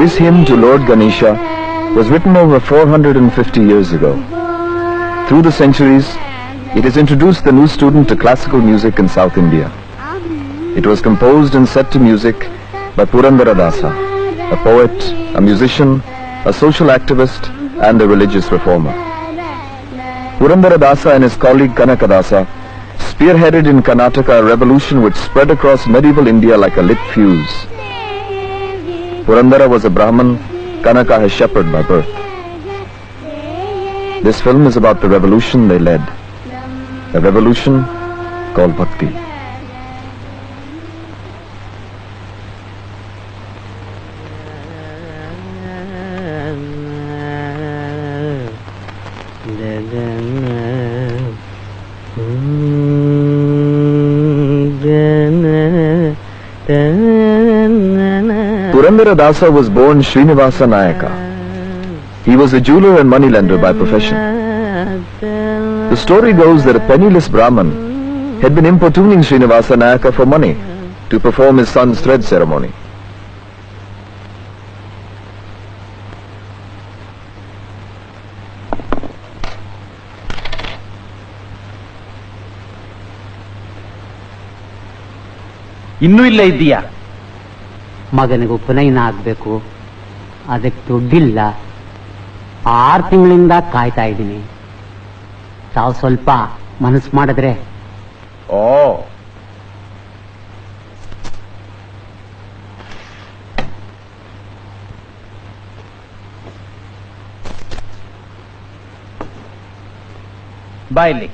This hymn to Lord Ganesha was written over 450 years ago. Through the centuries, it has introduced the new student to classical music in South India. It was composed and set to music by Purandara Dasa, a poet, a musician, a social activist, and a religious reformer. Purandara Dasa and his colleague Kanaka Dasa spearheaded in Karnataka a revolution which spread across medieval India like a lit fuse. Purandara was a Brahmin, Kanaka a shepherd by birth. This film is about the revolution they led, a revolution called Bhakti. Purandara Dasa was born Srinivasa Nayaka. He was a jeweler and moneylender by profession. The story goes that a penniless Brahmin had been importuning Srinivasa Nayaka for money to perform his son's thread ceremony. ಇನ್ನೂ ಇಲ್ಲ ಇದ್ದೀಯಾ? ಮಗನಿಗೆ ಉಪನಯನ ಆಗಬೇಕು, ಅದಕ್ಕೆ ದುಡ್ಡಿಲ್ಲ. 6 ತಿಂಗಳಿಂದ ಕಾಯ್ತಾ ಇದ್ದೀನಿ. ತಾವು ಸ್ವಲ್ಪ ಮನಸ್ಸು ಮಾಡಿದ್ರೆ. ಬಾಯ್ಲಿ.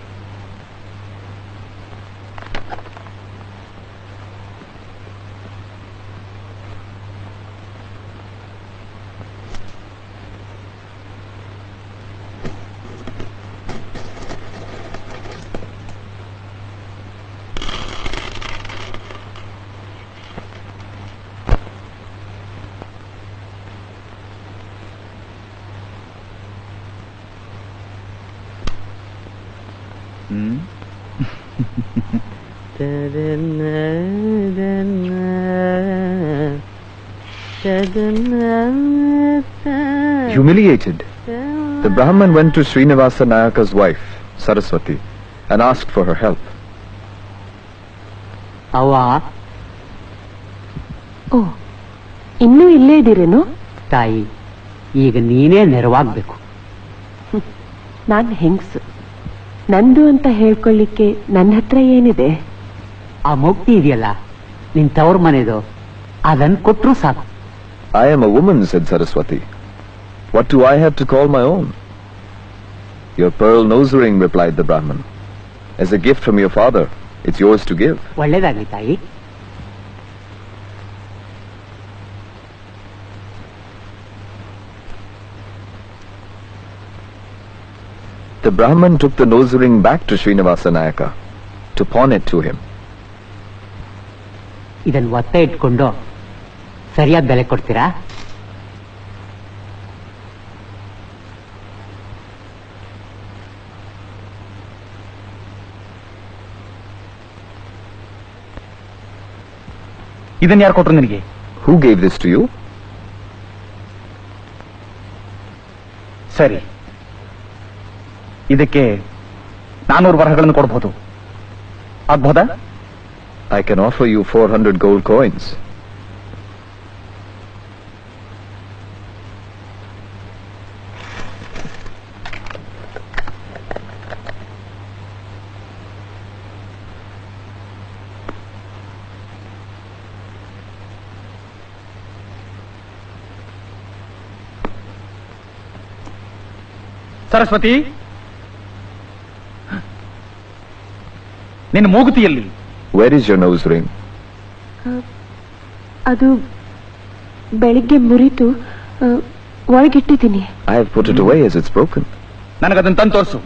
Humiliated, the Brahman went to Srinivasa Nayaka's wife, Saraswati, and asked for her help. ಅವ್ವ, ಓ, ಇನ್ನೂ ಇಲ್ಲೇ ಇದ್ದೀರೇನು? ತಾಯಿ, ಈಗ ನೀನೇ ನೆರವಾಗಬೇಕು. ನಾನು ಹೆಂಗ್ಸು, ನಂದು ಅಂತ ಹೇಳ್ಕೊಳ್ಳಿಕ್ಕೆ ನನ್ನ ಹತ್ರ ಏನಿದೆ? ಆ ಮುಕ್ತಿ ಇದೆಯಲ್ಲ, ನಿನ್ ತವ್ರ ಮನೆದು, ಅದನ್ ಕೊಟ್ರು ಸಾಕು. I am a woman, said Saraswati. What do I have to call my own? Your pearl nose ring, replied the Brahman. As a gift from your father, it's yours to give. ಒಳ್ಳೇದಾಗ್ಲಿ ತಾಯಿ. The Brahman took the nose ring back to Srinivasa Nayaka to pawn it to him. ಇದನ್ನು ಒತ್ತ ಇಟ್ಕೊಂಡು ಸರಿಯಾದ ಬೆಲೆ ಕೊಡ್ತೀರಾ? ಇದನ್ನ ಯಾರು ಕೊಟ್ರು ನಿನಗೆ? Who gave this to you? ಸರಿ, ಇದಕ್ಕೆ 400 ವರಹಗಳನ್ನು ಕೊಡಬಹುದು, ಆಗ್ಬಹುದಾ? I can offer you 400 gold coins. Saraswati, ನಿನ್ನ ಮೂಗುತಿಯಲ್ಲಿ Where is your nose ring? ಅದು ಬೆಳಿಗ್ಗೆ ಮುರಿದು ಒಳಗಿಟ್ಟಿದ್ದೀನಿ. I have put it away as it's broken. ನನಗದನ್ನು ತಂದು ತೋರಿಸು,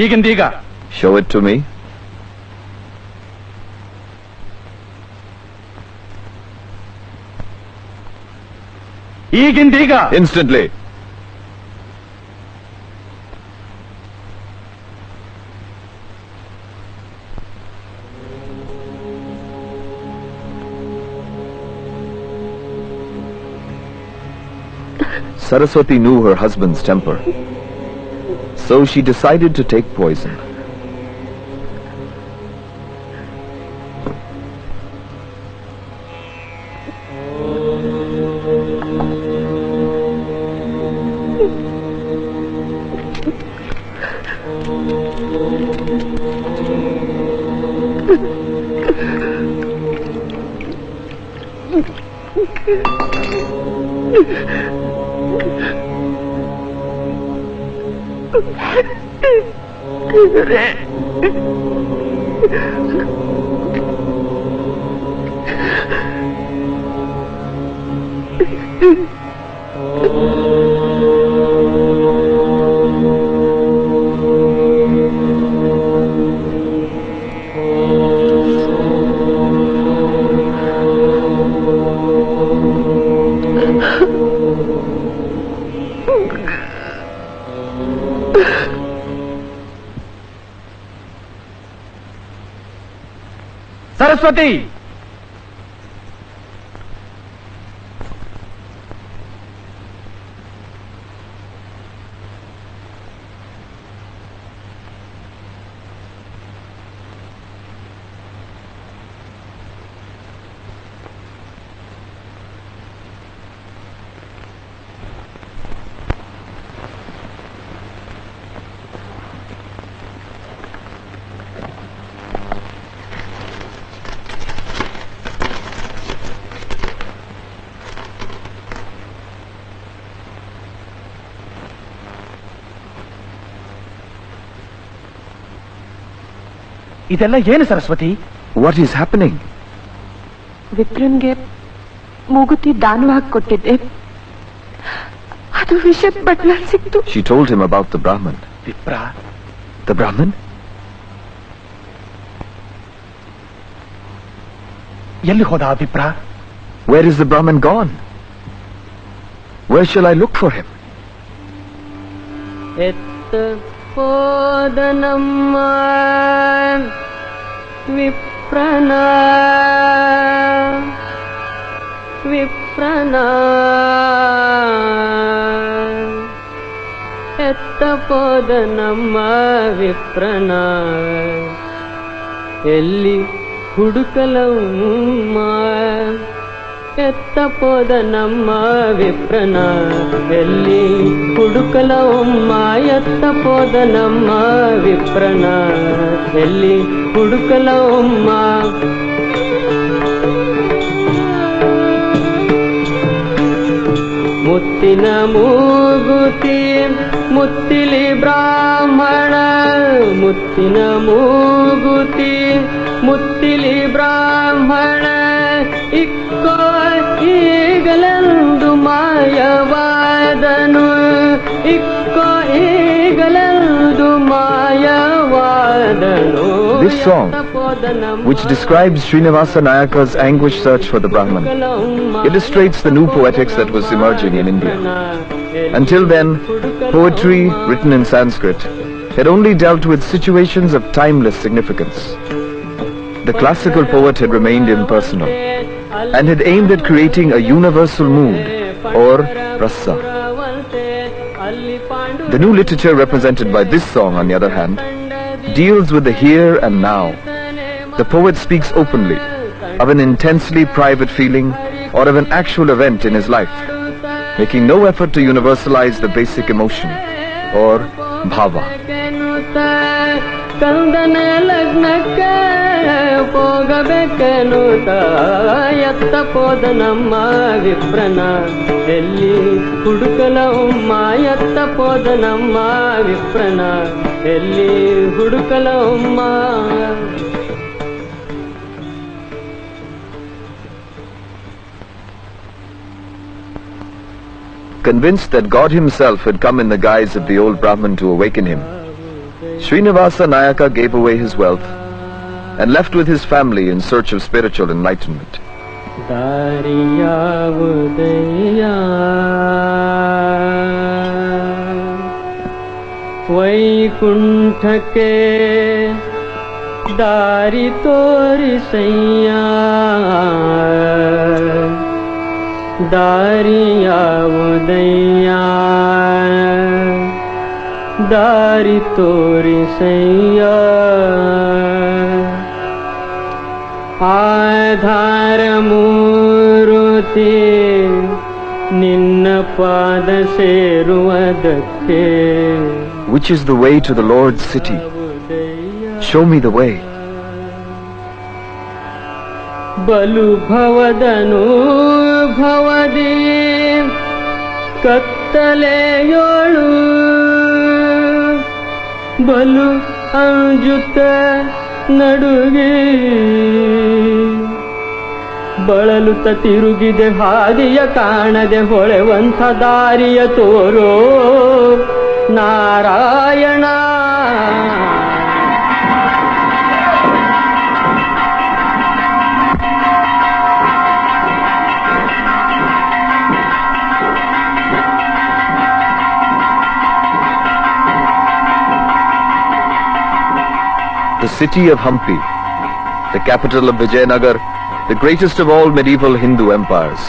ಈಗಿಂದೀಗ. Show it to me. ಈಗಿಂದೀಗ. Instantly. Saraswati knew her husband's temper, so she decided to take poison. Saraswati, ಇದೆಲ್ಲ ಏನು Saraswati? What is happening? ವಿಪ್ರನ್ಗೆ ಮೂಗುತಿ ದಾನವಾಗಿ ಕೊಟ್ಟಿದ್ದೆ, ಅದು ವಿಷ ಬಟ್ಲ ಸಿಕ್ತು. She told him about the Brahman. Vipra? The Brahman? ಎಲ್ಲಿ ಹೋದ ಆ ವಿಪ್ರ? Where is the Brahman gone? Where shall I look for him? ಹೋದನಮ್ಮ ವಿಪ್ರನ ಎತ್ತ ಹೋದನಮ್ಮ ವಿಪ್ರನ ಎಲ್ಲಿ ಹುಡುಕಲಮ್ಮ ಎತ್ತ ಪೋದ ನಮ್ಮ ವಿಪ್ರನ ಎಲ್ಲಿ ಹುಡುಕಲಮ್ಮ ಎತ್ತ ಪೋದ ನಮ್ಮ ವಿಪ್ರನ ಎಲ್ಲಿ ಹುಡುಕಲಮ್ಮ ಮುತ್ತಿನ ಮೂಗುತಿ ಮುತ್ತಿಲಿ ಬ್ರಾಹ್ಮಣ ಮುತ್ತಿನ ಮೂಗುತಿ ಮುತ್ತಿಲಿ ಬ್ರಾಹ್ಮಣ ಇಕ್ಕೋ ಈಗಲೆಂದು ಮಾಯವಾದನು ಇಕ್ಕೋ ಈಗಲೆಂದು ಮಾಯವಾದನು. This song which describes Srinivasa Nayaka's anguished search for the Brahman, illustrates the new poetics that was emerging in India. Until then, poetry written in Sanskrit had only dealt with situations of timeless significance. The classical poet had remained impersonal and had aimed at creating a universal mood, or rasa. The new literature represented by this song, on the other hand, deals with the here and now. The poet speaks openly of an intensely private feeling or of an actual event in his life, making no effort to universalize the basic emotion, or bhava. ಕಂದನೆ ಲಗ್ನಕ್ಕೆ ಹೋಗಬೇಕೇನುತ ಎತ್ತ ಪೋದ ನಮ್ಮ ವಿಪ್ರನ ಎಲ್ಲಿ ಹುಡುಕಲ ಉಮ್ಮ ಎತ್ತ ಪೋದ ನಮ್ಮ ವಿಪ್ರನ ಎಲ್ಲಿ ಹುಡುಕಲ ಉಮ್ಮ. Convinced that God himself had come in the guise of the old Brahman to awaken him, Srinivasa Nayaka gave away his wealth and left with his family in search of spiritual enlightenment. ದಾರಿಯಾವುದಯ್ಯ ವೈಕುಂಠಕ್ಕೆ ದಾರಿ ತೋರಿಸಯ್ಯ ದಾರಿಯಾವುದಯ್ಯ ದಾರಿ ತೋರಿಸಯ್ಯ ಆಧಾರ ಮೂರುತಿ ನಿನ್ನ ಪಾದ ಸೇರುವುದಕ್ಕೆ. Which is the way to the Lord's city? Show me the way. ಬಲು ಭವದನು ಭವದಿ ಕತ್ತಲೆಯೋಳು ಬಲು ಅಂಜುತ್ತ ನಡುಗಿ ಬಳಲುತ್ತ ತಿರುಗಿದೆ ಹಾದಿಯ ಕಾಣದೆ ಹೊಳೆವಂಥ ದಾರಿಯ ತೋರೋ Narayana. The city of Hampi, the capital of Vijayanagar, the greatest of all medieval Hindu empires.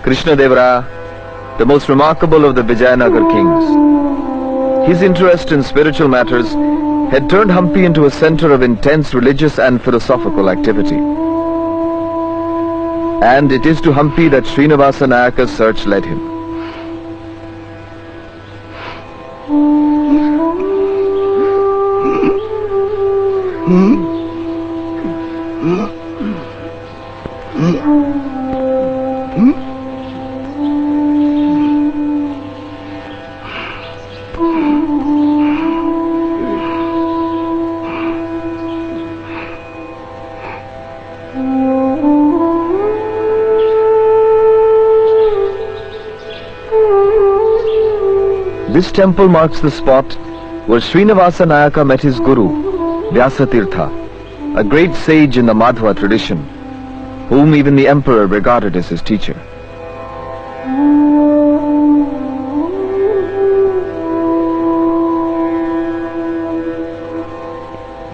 Krishnadevara, the most remarkable of the Vijayanagar kings. His interest in spiritual matters had turned Hampi into a center of intense religious and philosophical activity. And it is to Hampi that Srinivasa Nayaka's search led him. This temple marks the spot where Srinivasa Nayaka met his guru, Vyasatirtha, a great sage in the Madhva tradition, whom even the emperor regarded as his teacher.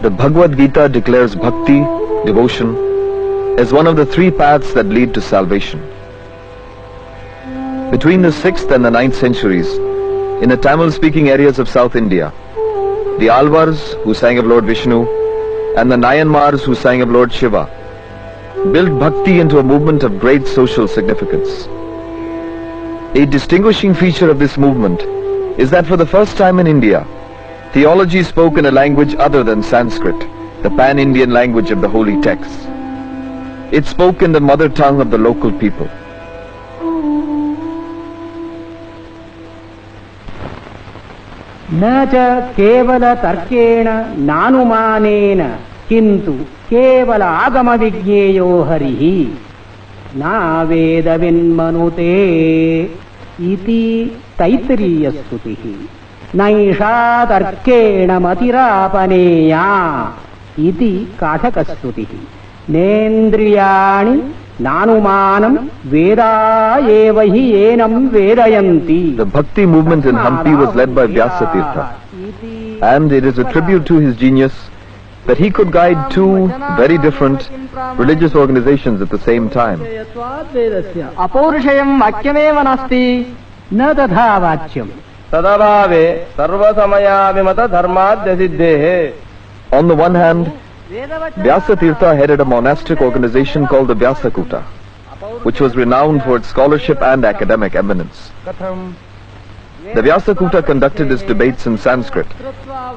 The Bhagavad Gita declares bhakti, devotion, as one of the three paths that lead to salvation. Between the 6th and the 9th centuries, in the Tamil-speaking areas of South India, the Alvars, who sang of Lord Vishnu, and the Nayanmars, who sang of Lord Shiva, built bhakti into a movement of great social significance. A distinguishing feature of this movement is that for the first time in India, theology spoke in a language other than Sanskrit, the pan-Indian language of the holy texts. It spoke in the mother tongue of the local people. न च केवल तर्केण नानुमानेन किन्तु केवल आगम विज्ञेयो हरिः नावेदविन्मनुते इति तैत्तिरीयस्तुतिः नैषा तर्केण मतिरापनेया इति काठकस्तुतिः नेन्द्रियाणि नानुमानं वेदा एव हि एनं वेदयन्ति. The Bhakti movement in Hampi was led by Vyasatirtha, and it is a tribute to his genius that he could guide two very different religious organizations at the same time. अपौरुषेयं वाक्यमेव नास्ति न तथा वाच्यम् तदभावे सर्वसमयाभिमत धर्माद्यसिद्धेः. On the one hand, Vyasatirtha headed a monastic organization called the Vyasakuta, which was renowned for its scholarship and academic eminence. The Vyasakuta conducted its debates in Sanskrit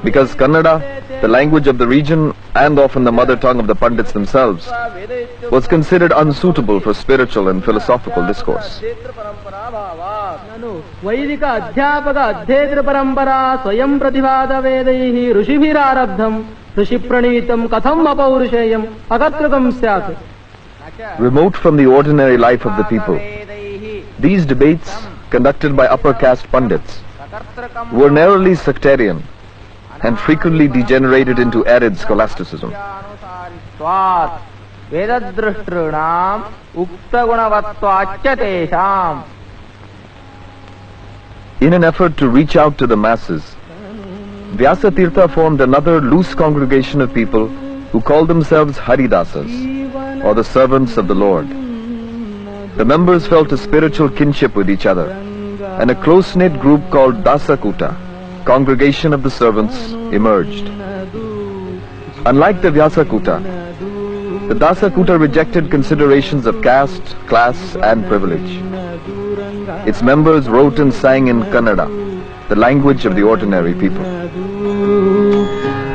because Kannada, the language of the region and often the mother tongue of the Pandits themselves, was considered unsuitable for spiritual and philosophical discourse. वैदिक अध्यापक अध्येतृ परंपरा स्वयं प्रतिभात वेदैः ऋषिभिरारब्धम् ऋषि प्रणीतम् कथम् अपौरुषेयम् अकर्तृकम् स्यात्. Remote from the ordinary life of the people, these debates, conducted by upper caste Pandits, were narrowly sectarian and frequently degenerated into arid scholasticism. वेददृष्टॄणाम् उक्तगुणवत्वाच्च तेषाम्. In an effort to reach out to the masses, Vyasatirtha formed another loose congregation of people who called themselves Haridasas, or the servants of the Lord. The members felt a spiritual kinship with each other, and a close-knit group called Dasakuta, Congregation of the Servants, emerged. Unlike the Vyasakuta, the Dasakuta rejected considerations of caste, class, and privilege. Its members wrote and sang in Kannada, the language of the ordinary people.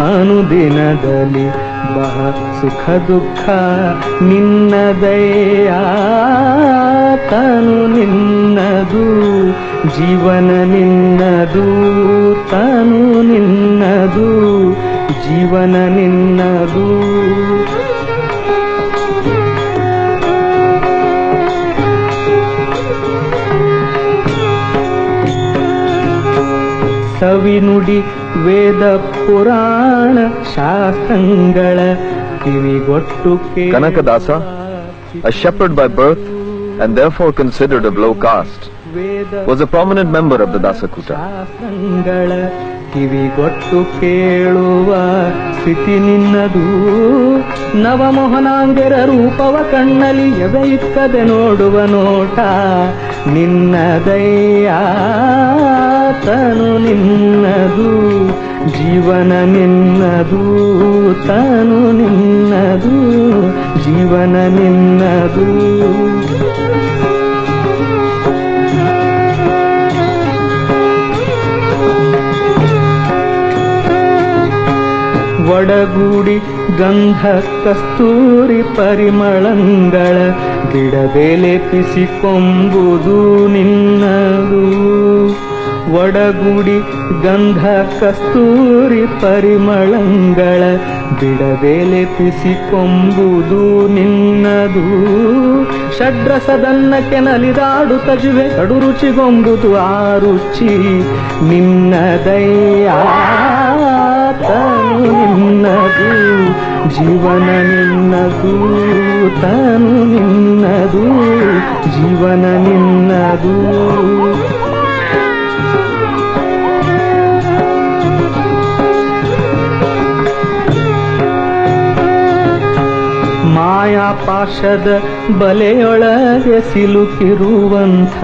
ಅನುದಿನದಲ್ಲಿ ಬಹ ಸುಖ ದುಃಖ ನಿನ್ನದಯ ತನು ನಿನ್ನದು ಜೀವನ ನಿನ್ನದು ತನು ನಿನ್ನದು ಜೀವನ ನಿನ್ನದು. ಸವಿನುಡಿ ವೇದ ಪುರಾಣ ಶಾಸ್ತ್ರಗಳ ಕಿವಿಗೊಟ್ಟು Kanakadasa, a shepherd by birth and therefore considered of low caste, was a prominent member of the Dasakuta. ಶಾಸ್ತ್ರಗಳ ಕಿವಿಗೊಟ್ಟು ಕೇಳುವ ಸ್ಥಿತಿ ನಿನ್ನದು ನವಮೋಹನಾಂಗೆರ ರೂಪವ ಕಣ್ಣಲ್ಲಿ ಎದೆಯಿಕ್ಕದೆ ನೋಡುವ ನೋಟ ನಿನ್ನದಯ್ಯ ತನು ನಿನ್ನದು ಜೀವನ ನಿನ್ನದು ತನು ನಿನ್ನದು ಜೀವನ ನಿನ್ನದು. ಒಡಗೂಡಿ ಗಂಧ ಕಸ್ತೂರಿ ಪರಿಮಳಂಗಳ ಬಿಡದೆ ಲೇಪಿಸಿಕೊಂಬುದು ನಿನ್ನದು. ಒಡಗೂಡಿ ಗಂಧ ಕಸ್ತೂರಿ ಪರಿಮಳಂಗಳ ಬಿಡದೆ ಲೇಪಿಸಿಕೊಂಬುದು ನಿನ್ನದು. ಷಡ್ರಸದನ್ನಕ್ಕೆ ನಲಿದಾಡುತ್ತ ಜಿವೆ ಕಡು ರುಚಿಗೊಂಬುದು ಆ ರುಚಿ ನಿನ್ನದಯ್ಯ ತನು ನಿನ್ನದು ಜೀವನ ನಿನ್ನದು ತನು ನಿನ್ನದು ಜೀವನ ನಿನ್ನದು. ಮಾಯಾಪಾಶದ ಬಲೆಯೊಳಗೆ ಸಿಲುಕಿರುವಂಥ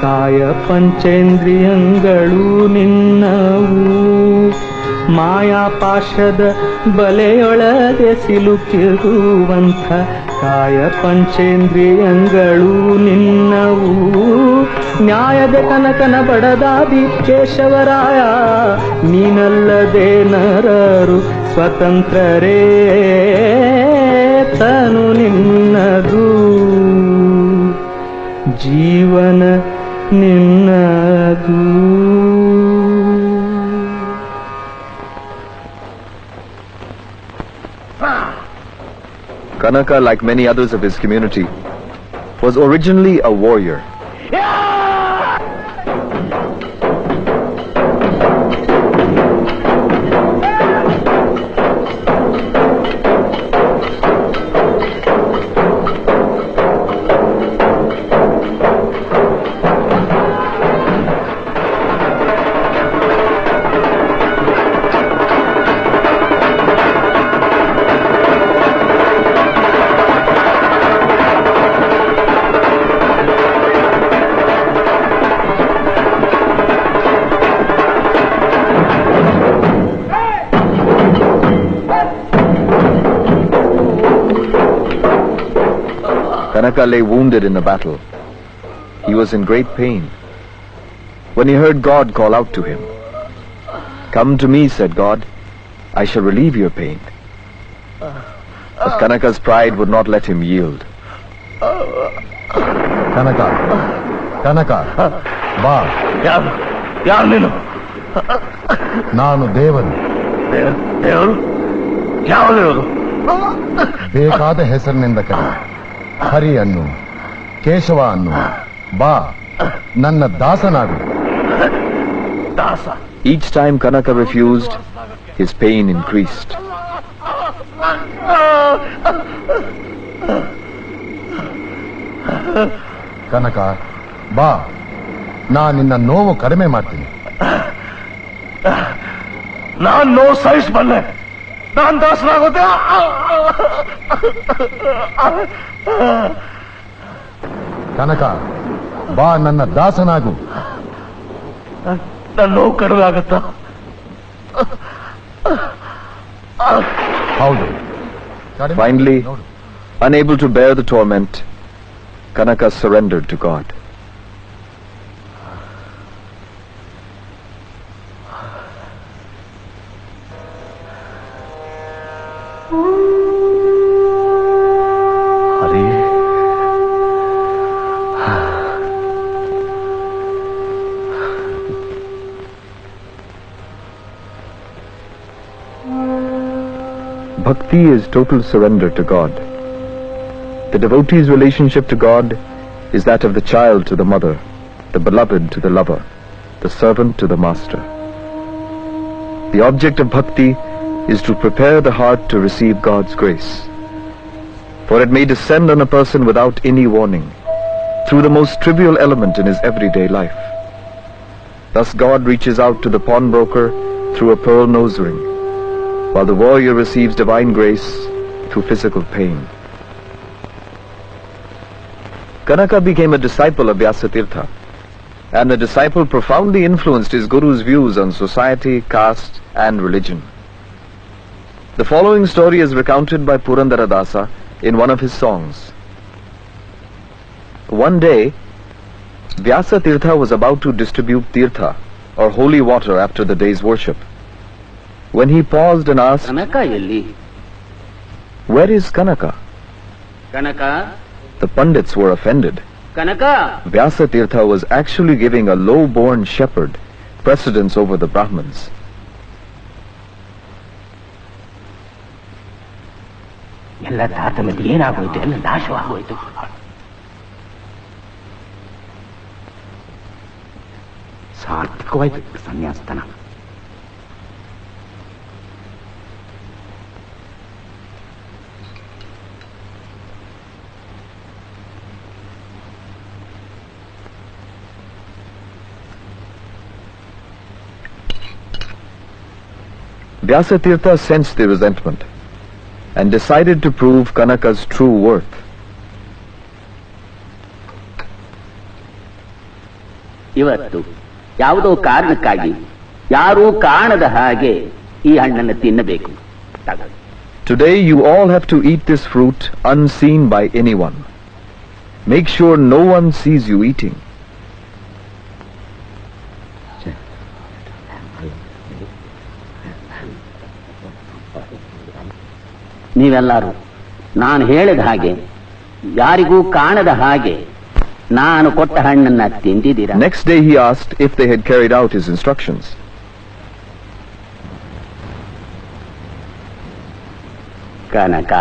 ಕಾಯ ಪಂಚೇಂದ್ರಿಯಗಳು ನಿನ್ನವು. ಮಾಯಾಪಾಶದ ಬಲೆಯೊಳಗೆ ಸಿಲುಕಿರುವಂಥ ಕಾಯ ಪಂಚೇಂದ್ರಿಯಗಳು ನಿನ್ನವು. ನ್ಯಾಯದ ಕನಕನ ಬಡದಾದಿ ಕೇಶವರಾಯ, ನೀನಲ್ಲದೆ ನರರು ಸ್ವತಂತ್ರರೇ, ತನು ನಿನ್ನದು, ಜೀವನ ನಿನ್ನದು. Kanaka, like many others of his community, was originally a warrior. Kanaka lay wounded in the battle. He was in great pain. When he heard God call out to him, "Come to me," said God, "I shall relieve your pain." But Kanaka's pride would not let him yield. ಕನಕ ಕನಕ ಬಾ, ಯಾರು ನೀನು? ನಾನು ದೇವನು. ದೇವರು? ಯಾವ ದೇವರು? ಬೇಕಾದ ಹೆಸರಿನಿಂದ ಕರೆ. ಹರಿ ಅನ್ನು, ಕೇಶವ ಅನ್ನು. ಬಾ, ನನ್ನ ದಾಸನಾಗು. ದಾಸ? Each time Kanaka refused, his pain increased. ಕನಕ ಬಾ, ನಾ ನಿನ್ನ ನೋವು ಕಡಿಮೆ ಮಾಡ್ತೀನಿ. ನಾನ್ ನೋವು ಸಹಿಸಬಲ್ಲೆ, ನಾನ್ ದಾಸನಾಗೋದೆ. ಕನಕ ಬಾ, ನನ್ನ ದಾಸನಾಗು. ನನ್ನ ನೋವು ಕಡಿಮೆ ಆಗತ್ತಾ? ಹೌದು. ಕಡಿಮೆ Finally, ನೋಡು. unable to bear the torment, Kanaka surrendered to God. Hari, Bhakti is total surrender to God. The devotee's relationship to God is that of the child to the mother, the beloved to the lover, the servant to the master. The object of bhakti is to prepare the heart to receive God's grace. For it may descend on a person without any warning, through the most trivial element in his everyday life. Thus God reaches out to the pawnbroker through a pearl nose ring, while the warrior receives divine grace through physical pain. Kanaka became a disciple of Vyasatirtha, and the disciple profoundly influenced his guru's views on society, caste, and religion. The following story is recounted by Purandaradasa in one of his songs. One day, Vyasatirtha was about to distribute tirtha, or holy water, after the day's worship. When he paused and asked, ಕನಕ ಎಲ್ಲಿ? "Where is Kanaka?" Kanaka The Pandits were offended. Kanaka Vyasatirtha was actually giving a low-born shepherd precedence over the Brahmins. ಎಲ್ಲ ತಾತನದ್ದು ಏನಾಗೋಯ್ತು? ಎಲ್ಲ ನಾಶವಾಗೋಯ್ತು. ಸಾರ್ಥಕವಾಯ್ತು ಸನ್ಯಾಸ್ತನ. Vyasatirtha sensed the resentment and decided to prove Kanaka's true worth. ಇವತ್ತು ಯಾವುದೋ ಕಾರಣಕ್ಕಾಗಿ ಯಾರೂ ಕಾಣದ ಹಾಗೆ ಈ ಹಣ್ಣನ್ನು ತಿನ್ನಬೇಕು. Today you all have to eat this fruit unseen by anyone. Make sure no one sees you eating. ನೀವೆಲ್ಲರೂ ನಾನು ಹೇಳಿದ ಹಾಗೆ ಯಾರಿಗೂ ಕಾಣದ ಹಾಗೆ ನಾನು ಕೊಟ್ಟ ಹಣ್ಣನ್ನ ತಿಂದಿದ್ದೀರಾ? Next day he asked if they had carried out his instructions. ಕನಕ,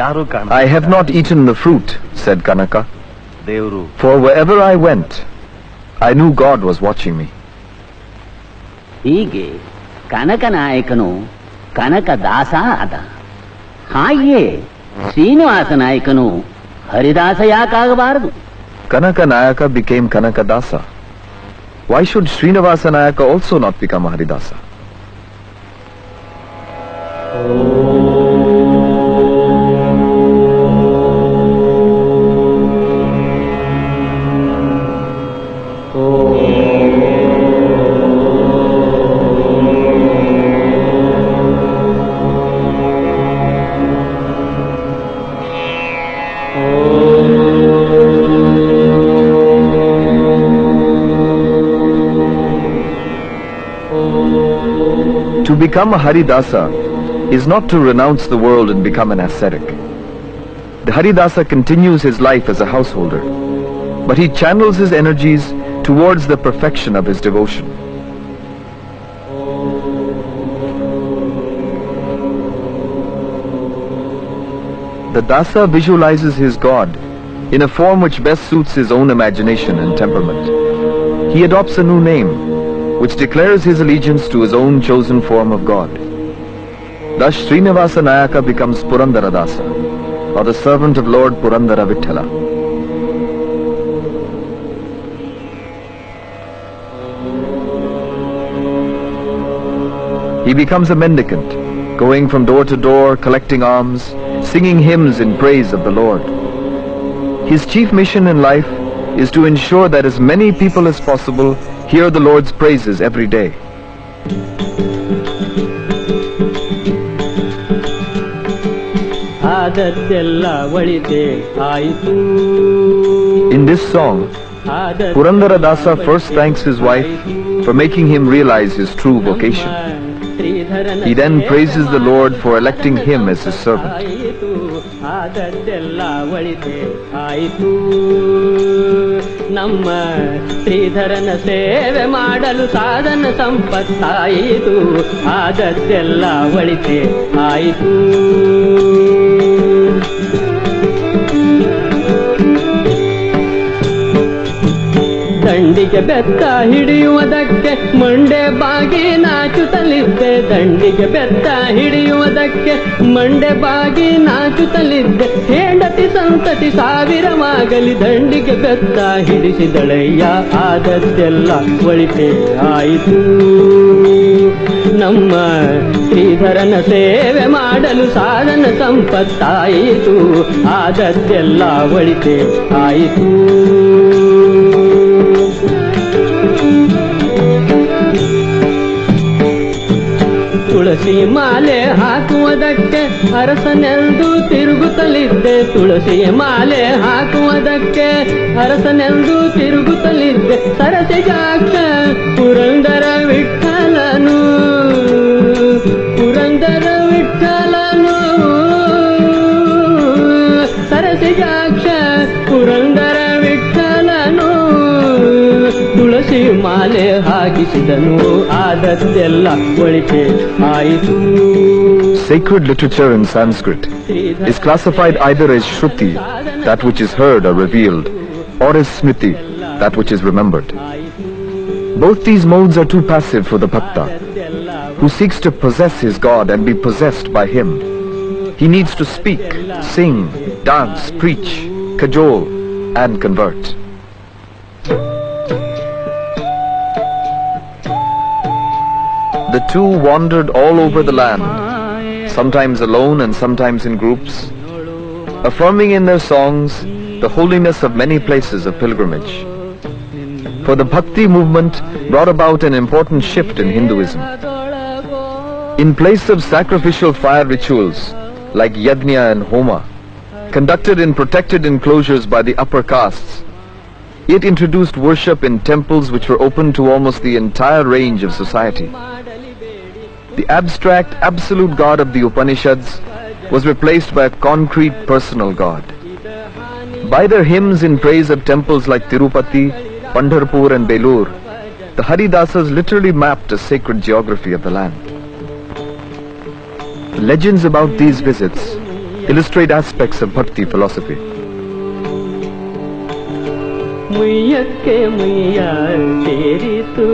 ಯಾರು ಕಾಣ? I have not eaten the fruit, said Kanaka, ದೇವರು for wherever I went, I knew God was watching me. ಹೀಗೆ ಕನಕ ನಾಯಕನು ಕನಕ ದಾಸ ಆದ. ಹಾಗೆಯೇ ಶ್ರೀನಿವಾಸ ನಾಯಕನು ಹರಿದಾಸ ಯಾಕಾಗಬಾರದು? Kanaka Nayaka became Kanaka Dasa. Why should Srinivasa Nayaka also not become a Haridasa? To become a Haridasa is not to renounce the world and become an ascetic. The Haridasa continues his life as a householder, but he channels his energies towards the perfection of his devotion. The Dasa visualizes his God in a form which best suits his own imagination and temperament. He adopts a new name, which declares his allegiance to his own chosen form of God. Thus Srinivasa Nayaka becomes Purandara Dasa, or the servant of Lord Purandara Vitthala. He becomes a mendicant, going from door to door, collecting alms, singing hymns in praise of the Lord. His chief mission in life is to ensure that as many people as possible hear the Lord's praises every day. In this song, Purandara Dasa first thanks his wife for making him realize his true vocation. He then praises the Lord for electing him as his servant. ನಮ್ಮ ಶ್ರೀಧರನ ಸೇವೆ ಮಾಡಲು ಸಾಧನ ಸಂಪತ್ತಾಯಿತು, ಆದದ್ದೆಲ್ಲ ಒಳಿತೆ ಆಯಿತು. ದಂಡಿಗೆ ಬೆತ್ತ ಹಿಡಿಯುವುದಕ್ಕೆ ಮಂಡೆ ಬಾಗಿ ನಾಚುತ್ತಲಿದ್ದೆ, ದಂಡಿಗೆ ಬೆತ್ತ ಹಿಡಿಯುವುದಕ್ಕೆ ಮಂಡೆ ಬಾಗಿ ನಾಚುತ್ತಲಿದ್ದೆ. ಹೆಂಡತಿ ಸಂತತಿ ಸಾವಿರವಾಗಲಿ ದಂಡಿಗೆ ಬೆತ್ತ ಹಿಡಿಸಿದಳಯ್ಯ, ಆದದ್ದೆಲ್ಲ ಒಳಿತೆ ಆಯಿತು. ನಮ್ಮ ಶ್ರೀಧರನ ಸೇವೆ ಮಾಡಲು ಸಾಧನ ಸಂಪತ್ತಾಯಿತು, ಆದದ್ದೆಲ್ಲ ಒಳಿತೆ ಆಯಿತು. ತುಳಸಿ ಮಾಲೆ ಹಾಕುವುದಕ್ಕೆ ಅರಸನೆಂದು ತಿರುಗುತ್ತಲಿದ್ದೆ, ತುಳಸಿ ಮಾಲೆ ಹಾಕುವುದಕ್ಕೆ ಅರಸನೆಂದು ತಿರುಗುತ್ತಲಿದ್ದೆ. ಸರಸಿಜಾಕ್ಷ ಪುರಂದರ ವಿಠಲನು, ಪುರಂದರ ವಿಠಲನು, ಸರಸಿಜಾಕ್ಷ ಪುರಂದರ ವಿಠಲನು ತುಳಸಿ ಮಾಲೆ ಹಾಕಿಸಿದನು, ಆದದ್ದೆಲ್ಲ ಒಳಿತೆ ಆಯಿತು. Sacred literature in Sanskrit is classified either as Shruti, that which is heard or revealed, or as Smriti, that which is remembered. Both these modes are too passive for the Bhakta, who seeks to possess his God and be possessed by him. He needs to speak, sing, dance, preach, cajole, and convert. The two wandered all over the land, sometimes alone and sometimes in groups, affirming in their songs the holiness of many places of pilgrimage. For the Bhakti movement brought about an important shift in Hinduism. In place of sacrificial fire rituals like Yajna and Homa, conducted in protected enclosures by the upper castes, it introduced worship in temples which were open to almost the entire range of society. The abstract, absolute God of the Upanishads was replaced by a concrete, personal God. By their hymns in praise of temples like Tirupati, Pandharpur and Belur, the Haridasas literally mapped a sacred geography of the land. Legends about these visits illustrate aspects of Bhakti philosophy. ಮುಯ್ಯಕ್ಕೆ ಮುಯ್ಯ ಸೇರಿತು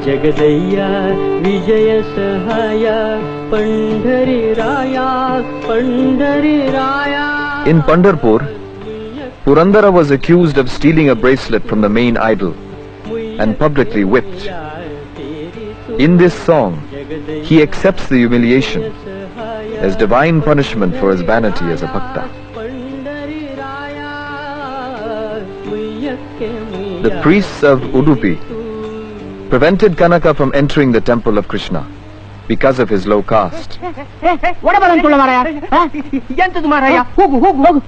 ಜಗದಯ್ಯ ವಿಜಯ ಸಹಾಯ ಪಂಢರಿ ರಾಯ ಪಂಢರಿ ರಾಯ. In Pandharpur, Purandara was accused of stealing a bracelet from the main idol and publicly whipped. In this song, he accepts the humiliation as divine punishment for his vanity as a bhakta. The priests of Udupi prevented Kanaka from entering the temple of Krishna because of his low caste. ಎಂತದು ಮಾರಾಯ, ಹೋಗು ಹೋಗು ಹೋಗು.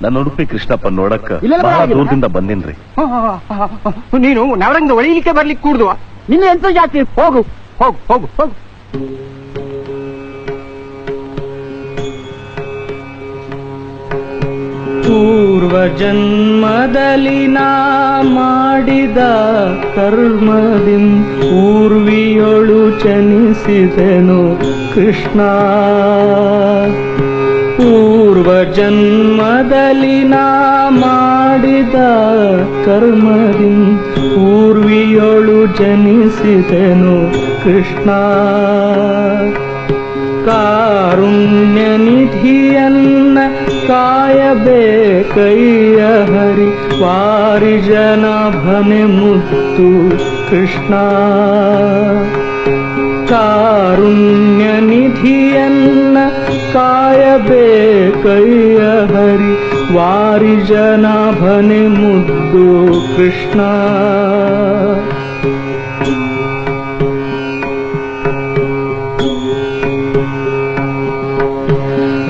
ನನ್ನ ಉಡುಪಿ ಕೃಷ್ಣಪ್ಪ ನೋಡಕ್ಕ ಬಹಳ ದೂರದಿಂದ ಬಂದಿನ್ರಿ. ನೀನು ನವರಂಗ ಒಳಿಲಿಕ್ಕೆ ಬರ್ಲಿಕ್ಕೆ ಕೂಡ್ದು. ನಿನ್ನ ಎಂತ ಜಾತಿ, ಹೋಗು ಹೋಗು ಹೋಗು ಹೋಗು. ಪೂರ್ವ ಜನ್ಮದಲ್ಲಿ ನಾ ಮಾಡಿದ ಕರ್ಮದಿಂ ಊರ್ವಿಯೊಳು ಜನಿಸಿದೆನು ಕೃಷ್ಣ. ಪೂರ್ವ ಜನ್ಮದಲ್ಲಿ ನಾ ಮಾಡಿದ ಕರ್ಮದಿಂ ಊರ್ವಿಯೊಳು ಜನಿಸಿದೆನು ಕೃಷ್ಣ. ಕಾರುಣ್ಯ ನಿಧಿಯನ್ನ ಕಾಯಬೇಕಯ್ಯ ಹರಿ ವಾರಿಜನಾಭನೆ ಮುತ್ತು ಕೃಷ್ಣ. ಕಾರುಣ್ಯ ನಿಧಿಯನ್ನ ಕಾಯಬೇಕಯ್ಯ ಹರಿ ವಾರಿಜನಾಭನೆ ಮುದ್ದು ಕೃಷ್ಣ.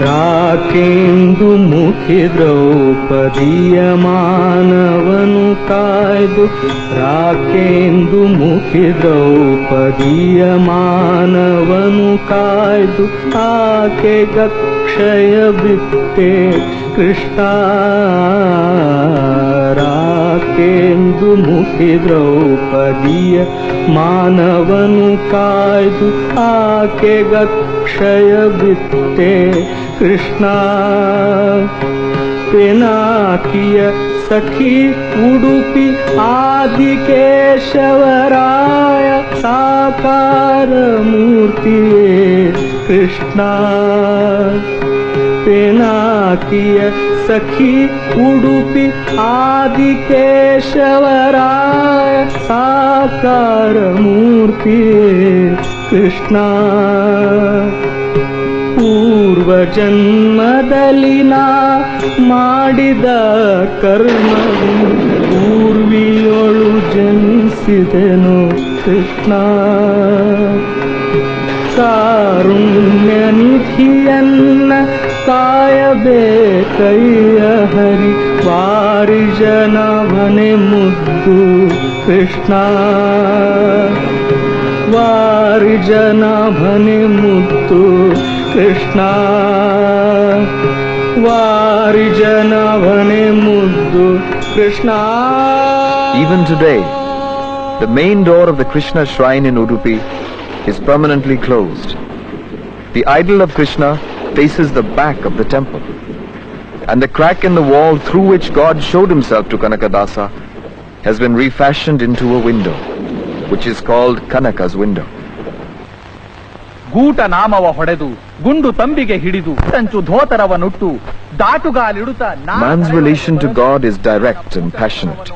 ರಾಕೇಂದು ಮುಖಿ ದ್ರೌಪದಿಯ ಮಾನವನು ಕಾಯ್ದು, ರಾಕೇಂದು ಮುಖಿ ದ್ರೌಪದಿಯ ಮಾನವನು ಕಾಯ್ದು, ಆಕೆಗಕ್ಷಯ ಬಿಟ್ಟೆ ಕೃಷ್ಣ. ರಾಕೇಂದು ಮುಖಿ ದ್ರೌಪದಿಯ ಮಾನವನು ಕಾಯ್ದು, ಆಕೆಗಕ್ಷಯ ಬಿಟ್ಟೆ ಕೃಷ್ಣ. ಪಿನಾಕಿಯ ಸಖಿ ಉಡುಪಿ ಆದಿಕೇಶವರಾಯ ಸಾಕಾರ ಮೂರ್ತಿಯೇ ಕೃಷ್ಣ. ಪಿನಾಕಿಯ ಸಖಿ ಉಡುಪಿ ಆದಿಕೇಶವರಾಯ ಸಾಕಾರ ಮೂರ್ತಿಯೇ ಕೃಷ್ಣ. ಪೂರ್ವ ಜನ್ಮದಲ್ಲಿ ನಾ ಮಾಡಿದ ಕರ್ಮ ಊರ್ವಿಯೊಳು ಜನಿಸಿದೆನು ಕೃಷ್ಣ. ಕಾರುಣ್ಯ ನಿಧಿಯನ್ನ ಕಾಯಬೇಕಯ್ಯ ಹರಿ ವಾರಿಜನವನೆ ಮುದ್ದು ಕೃಷ್ಣ. ವಾರಿಜನವನೆ ಮುದ್ದು ಕೃಷ್ಣ. ವಾರಿಜನವನೆ ಮುದ್ದು Krishna. Even today, the main door of the Krishna shrine in Udupi is permanently closed. The idol of Krishna faces the back of the temple, and the crack in the wall through which God showed himself to Kanakadasa has been refashioned into a window, which is called Kanaka's window. ಗೂಟ ನಾಮವ ಹೊಡೆದು ಗುಂಡು ತಂಬಿಗೆ ಹಿಡಿದು ತಂಚು ಧೋತರವನುಟ್ಟು ದಾಟುಗಾಲಿಡುತ್ತ Man's relation to God is direct and passionate.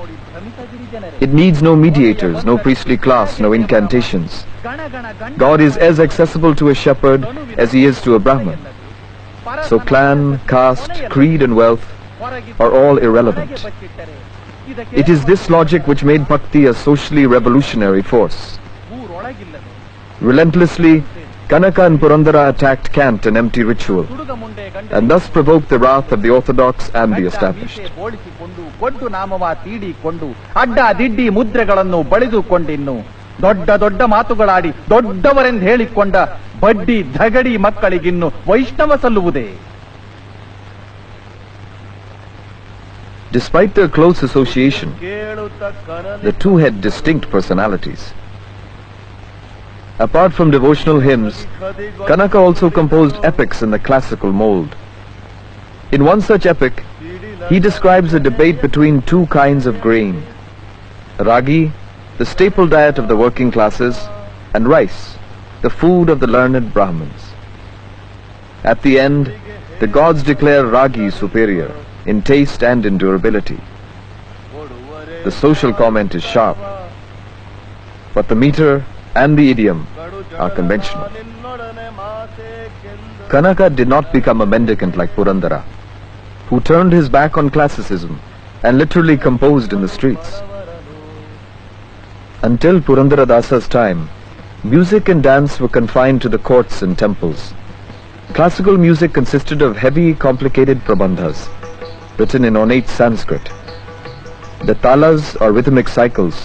It needs no mediators, no priestly class, no incantations. God is as accessible to a shepherd as he is to a Brahmin. So clan, caste, creed and wealth are all irrelevant. It is this logic which made Bhakti a socially revolutionary force. Relentlessly, Kanaka and Purandara attacked cant and empty ritual, and thus provoked the wrath of the orthodox and the established. ಒಡ್ಡು ನಾಮವ ತೀಡಿಕೊಂಡು ಅಡ್ಡ ದಿಡ್ಡಿ ಮುದ್ರೆಗಳನ್ನು ಬಳಿದುಕೊಂಡಿನ್ನು ದೊಡ್ಡ ದೊಡ್ಡ ಮಾತುಗಳಾಡಿ ದೊಡ್ಡವರೆಂದು ಹೇಳಿಕೊಂಡ ಬಡ್ಡಿ ಧಗಡಿ ಮಕ್ಕಳಿಗಿನ್ನು ವೈಷ್ಣವ ಸಲ್ಲುವುದೇ. Despite their close association, the two had distinct personalities. Apart from devotional hymns, Kanaka also composed epics in the classical mold. In one such epic, he describes a debate between two kinds of grain: ragi, the staple diet of the working classes, and rice, the food of the learned Brahmins. At the end, the gods declare ragi superior in taste and in durability. The social comment is sharp, but the meter and the idiom are conventional. Kanaka did not become a mendicant like Purandara, who turned his back on classicism and literally composed in the streets. Until Purandara Dasa's time, music and dance were confined to the courts and temples. Classical music consisted of heavy, complicated prabandhas, written in ornate Sanskrit. The talas, or rhythmic cycles,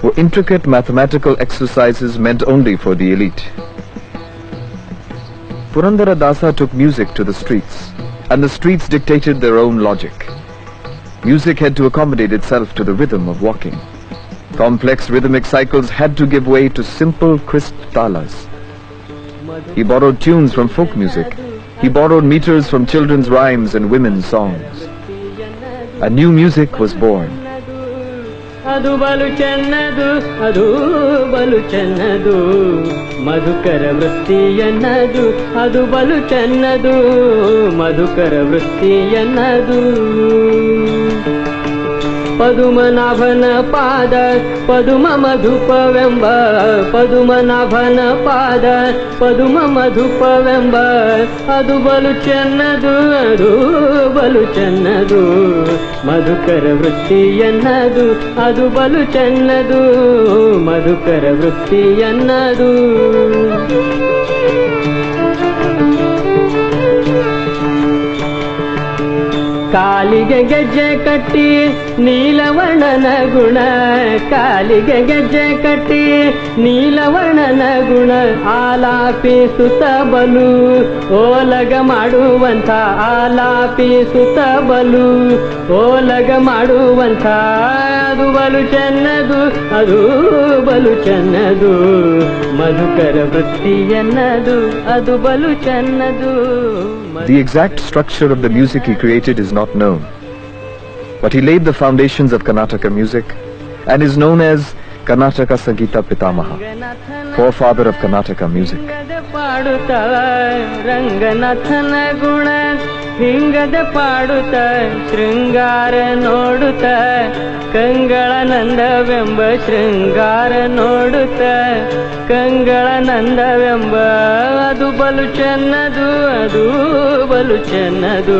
were intricate mathematical exercises meant only for the elite. Purandara Dasa took music to the streets, and the streets dictated their own logic. Music had to accommodate itself to the rhythm of walking. Complex rhythmic cycles had to give way to simple, crisp talas. He borrowed tunes from folk music. He borrowed meters from children's rhymes and women's songs. A new music was born. ಅದು ಬಲು ಚೆನ್ನದು, ಅದು ಬಲು ಚೆನ್ನದು, ಮಧುಕರ ವೃತ್ತಿಯನ್ನದು, ಅದು ಬಲು ಚೆನ್ನದು, ಮಧುಕರ ವೃತ್ತಿಯನ್ನದು. ಪದುಮನಾಭನ ಪಾದ ಪದುಮ ಮಧುಪವೆಂಬ, ಪದುಮನಾಭನ ಪಾದ ಪದುಮ ಮಧುಪವೆಂಬ, ಅದು ಬಲು ಚೆನ್ನದು, ಅದು ಬಲು ಚೆನ್ನದು, ಮಧುಕರ ವೃತ್ತಿಯನ್ನದು, ಅದು ಬಲು ಚೆನ್ನದು, ಮಧುಕರ ವೃತ್ತಿಯನ್ನದು. ಕಾಲಿಗೆ ಗೆಜ್ಜೆ ಕಟ್ಟಿ ನೀಲವರ್ಣನ ಗುಣ, ಕಾಲಿಗೆ ಗೆಜ್ಜೆ ಕಟ್ಟಿ ನೀಲವರ್ಣನ ಗುಣ, ಆಲಾಪಿಸುತ್ತ ಬಲು ಓಲಗ ಮಾಡುವಂಥ, ಆಲಾಪಿಸುತ್ತ ಬಲು ಓಲಗ ಮಾಡುವಂಥ, ಅದು ಬಲು ಚೆನ್ನದು, ಅದು ಬಲು ಚೆನ್ನದು, ಮಧುಕರ ವೃತ್ತಿಯನ್ನದು, ಅದು ಬಲು ಚೆನ್ನದು. The exact structure of the music he created is not known, but he laid the foundations of Karnataka music and is known as Karnataka Sangeeta Pitamaha, forefather of Karnataka music. ರಂಗನಾಥನ ಗುಣ ಹಿಂಗದ ಪಾಡುತ್ತ, ಶೃಂಗಾರ ನೋಡುತ್ತ, ಕಂಗಳನಂದವೆಂಬ ಶೃಂಗಾರ ನೋಡುತ್ತ, ಕಂಗಳನಂದವೆಂಬ, ಅದು ಬಲು ಚೆನ್ನದು, ಅದು ಬಲು ಚೆನ್ನದು,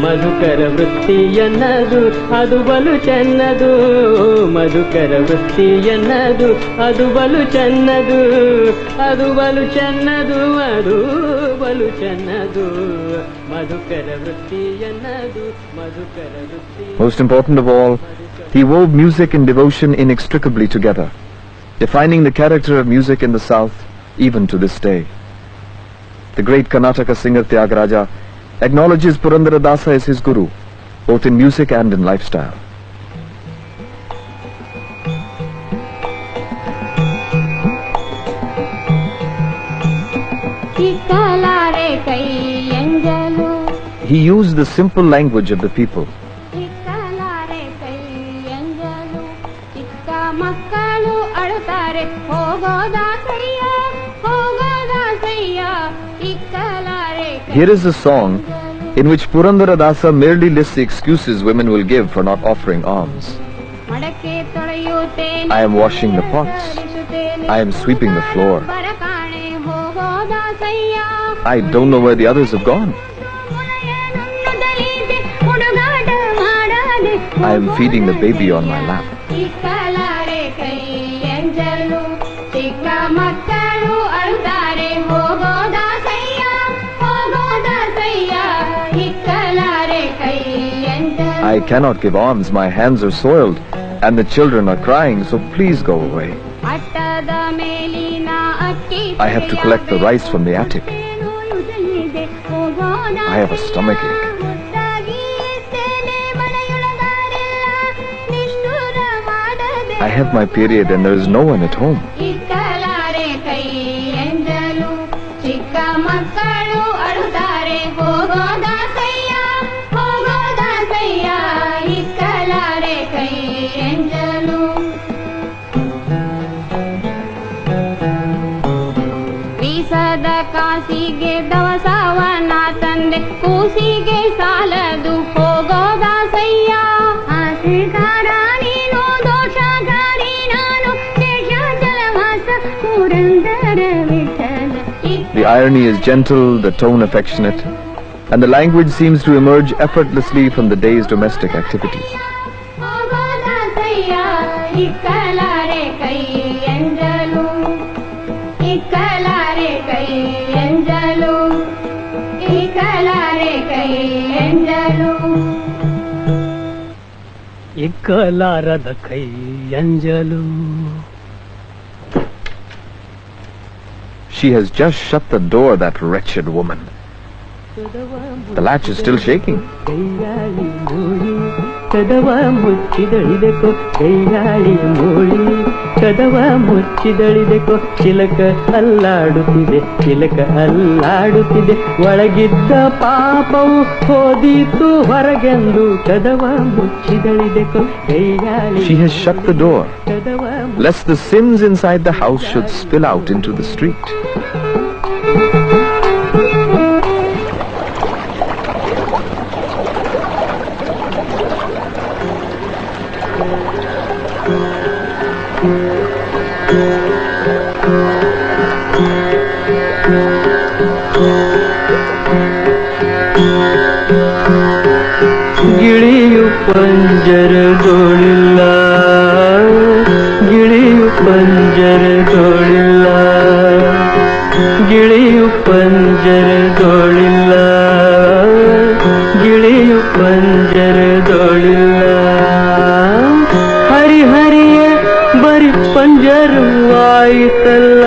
ಮಧುಕರ ವೃತ್ತಿಯನ್ನದು, ಅದು ಬಲು ಚೆನ್ನದು, ಮಧುಕರ ವೃತ್ತಿಯನ್ನದು, ಅದು ಬಲು ಚೆನ್ನದು, ಅದು ಬಲು ಚೆನ್ನದು, ಅದು ಬಲು ಚೆನ್ನದು, ಮಧುಕರ ವೃತ್ತಿಯನ್ನದು, ಮಧುಕರ ವೃತ್ತಿ. Most important of all, he wove music and devotion inextricably together, defining the character of music in the South even to this day. The great Karnataka singer Tyagaraja acknowledges Purandara Dasa as his guru, both in music and in lifestyle. He used the simple language of the people. Here is a song in which Purandara Dasa merely lists the excuses women will give for not offering alms. I am washing the pots. I am sweeping the floor. I don't know where the others have gone. I am feeding the baby on my lap. I cannot give alms, my hands are soiled, and the children are crying, so please go away. I have to collect the rice from the attic. I have a stomachache. I have my period and there is no one at home. ಕಾಸಿಗೆ ದವಸವನ ತಂದೆ ಕೂಸಿಗೆ ಸಾಲದು ಹೋಗೋದಾಸಯ್ಯ ಆಸೆಗಾರ ನೀನು ದೋಷಗಾರಿ ನಾನು ದೇಶ ಜಲವಾಸ Purandara Vittala. The irony is gentle, the tone affectionate, and the language seems to emerge effortlessly from the day's domestic activities. ಹೋಗೋದಾಸಯ್ಯ ಇಕ್ಕಲಾರೆ ಕೈ ಎಂಜಲು ಇಕ್ಕಲಾರೆ ಕೈ ಎಂಜಲು ಇಕ್ಕಲಾರೆ ಕೈ ಎಂಜಲು ಇಕ್ಕಲಾರದ ಕೈ ಎಂಜಲು. She has just shut the door, that wretched woman. The latch is still shaking. ಕೈಗಾಳಿ ಮೂಳಿ ಕದವ ಮುಚ್ಚಿದಳಿದೆಕೋ ಕೈಗಾಳಿ ಮೂಳಿ ಕದವ ಮುಚ್ಚಿದಳಿದೆಕೋ ಚಿಲಕ ಅಲ್ಲಾಡುತ್ತಿದೆ ಚಿಲಕ ಅಲ್ಲಾಡುತ್ತಿದೆ ಒಳಗಿದ್ದ ಪಾಪವು ಹೋದೀತು ಹೊರಗೆಂದು ಕದವ ಮುಚ್ಚಿದಳಿದೆಕೋ ಕೈಗಾಳಿ. She has shut the door, ಕದವ lest the sins inside the house should spill out into the street. ಗಿಳಿಯು ಪಂಜರದೊಳಿಲ್ಲ ಗಿಳಿಯು ಪಂಜರದೊಳಿಲ್ಲ ಗಿಳಿಯು ಪಂಜರದೊಳಿಲ್ಲ ಗಿಳಿಯು ಪಂಜರದೊಳಿಲ್ಲ ಹರಿಹರಿಯ ಬರಿ ಪಂಜರವಾಯಿತಲ್ಲ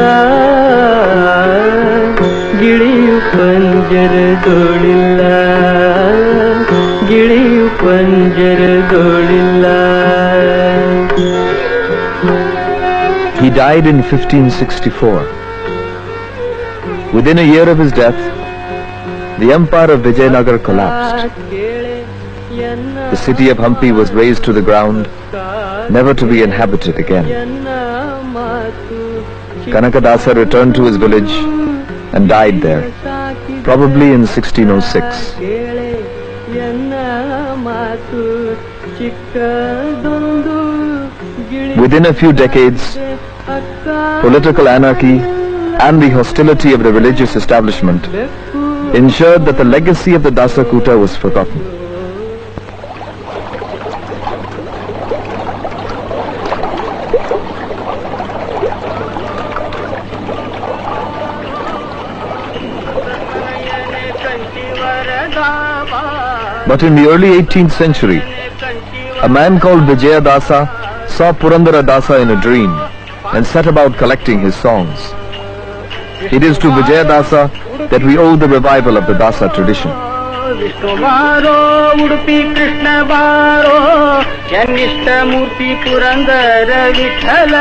ಗಿಳಿಯು ಪಂಜರದೊಳಿಲ್ಲ ಗಿಳಿಯು ಪಂಜರದೊಳಿಲ್ಲ. He died in 1564. Within a year of his death, the empire of Vijayanagar collapsed. The city of Hampi was razed to the ground, never to be inhabited again. Kanakadasa returned to his village and died there, probably in 1606. Within a few decades, political anarchy and the hostility of the religious establishment ensured that the legacy of the Dasakuta was forgotten. But in the early 18th century, a man called Vijayadasa saw Purandara Dasa in a dream and set about collecting his songs. It is to Vijayadasa that we owe the revival of the Dasa tradition. Vishnu ಬಾರೋ ಉಡುಪಿ ಕೃಷ್ಣ ಬಾರೋ ಎನ್ನಿಷ್ಟ ಮೂರ್ತಿ ಪುರಂದರ ವಿಠಲ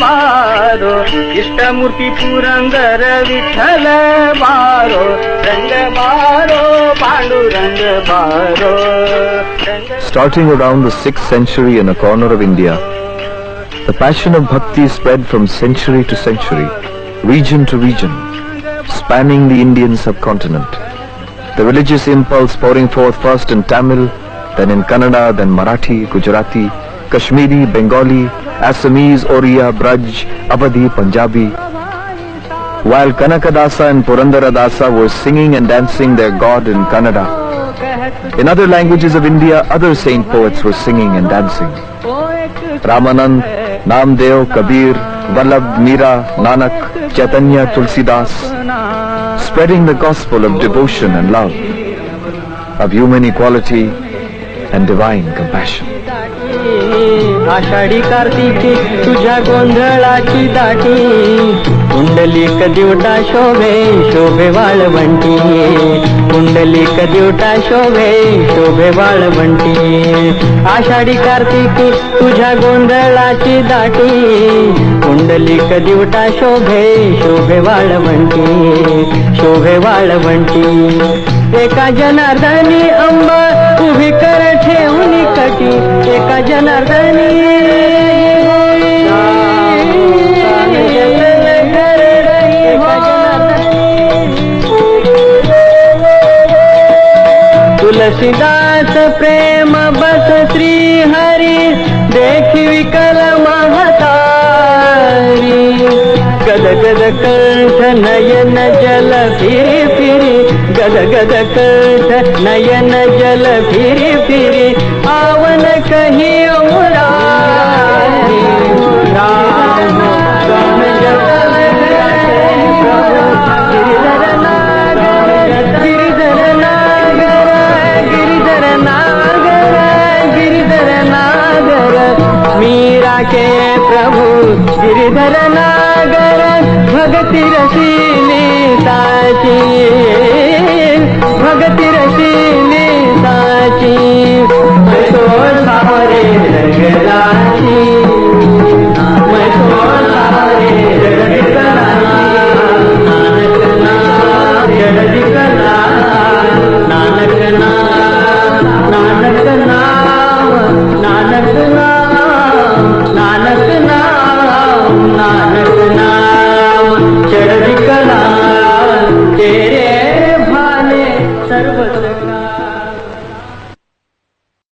ಬಾರೋ ಇಷ್ಟಮೂರ್ತಿ ಪುರಂದರ ವಿಠಲ ಬಾರೋ ರಂಗ ಬಾರೋ ಪಾಂಡುರಂಗ ಬಾರೋ. Starting around the 6th century in a corner of India, the passion of bhakti spread from century to century, region to region, spanning the Indian subcontinent. The religious impulse pouring forth first in Tamil, then in Kannada, then Marathi, Gujarati, Kashmiri, Bengali Assamese, Oriya, Braj, Awadhi, Punjabi. While Kanakadasa and Purandaradasa were singing and dancing their god in Kannada, in other languages of India, other saint poets were singing and dancing. Ramanand, Namdev, Kabir, Vallabh, Meera, Nanak, Chaitanya, Tulsidas, spreading the gospel of devotion and love, of human equality and divine compassion. Ashadhi Kartiki तुझ्या गोंधळाची दाटी कुंडलिक दिवटा शोभे शोभे वाळवंटी कुंडलिक दिवटा शोभे शोभे वाळवंटी आषाढी कार्तिकी तुझ्या गोंधळाची दाटी कुंडलिक दिवटा शोभे शोभे वाळवंटी शोभे वाळवंटी एका जनार्दनी अंबा उभी कर ठेवून कटी एका जनार्दनी तुलसीदास प्रेम बस श्री हरी देखी विकल महतारी गद गद कंठ नयन जल फिरी फिरी गद गद कंठ नयन जल फिरी फिरी आवन कही मुरारी राम राम गिरिधर नागर गिरिधर नागर गिरिधर नागर मीरा के प्रभु गिरिधर नागर भगति रसीली साची भगति रसीली साची तो सावरे रंगलाची